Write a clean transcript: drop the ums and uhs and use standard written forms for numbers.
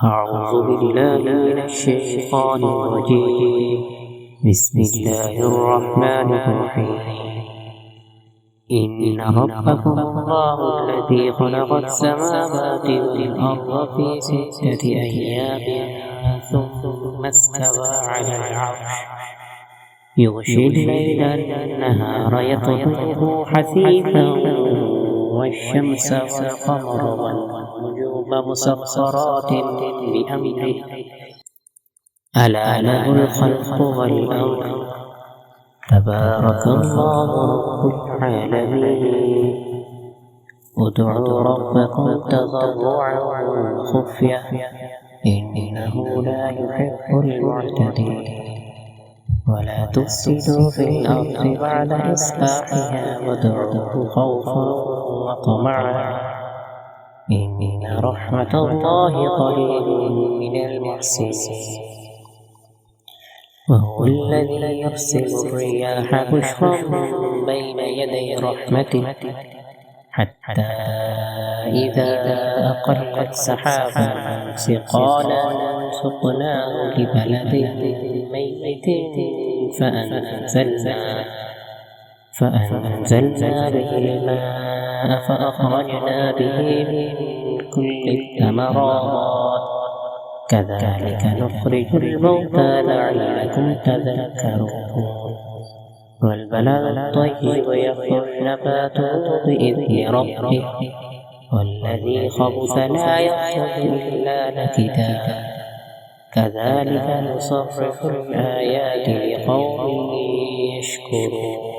أعوذ بالله من الشيطان الرجيم. بسم الله الرحمن الرحيم. إن ربكم الله الذي خلق السماوات والأرض في 6 أيام ثم استوى على العرش يغشي الليل النهار يطلبه حثيثا والشمس والقمر والنجوم مسخرات بأمره ألا له الخلق والأمر تبارك الله رب العالمين. ادعوا ربكم تضرعا وخفية إنه لا يحب المعتدين. ولا تفسدوا في الأرض بعد إصلاحها وادعوه خوفا وطمعا إن رحمة الله قريب من المحسنين. وهو الذي يرسل الرياح بشرا بين يدي رحمته حتى إذا أقلت سحابا ثقالا سقناه لبلد ميت فأنزلنا به الماء فأخرجنا به من كل الثمرات كذلك نخرج الموتى لعلكم تذكرون. والبلد الطيب يخرج نباته بإذن ربه والذي خبث لا يخرج إلا نكدا كذلك نصرف الآيات لقوم يشكرون.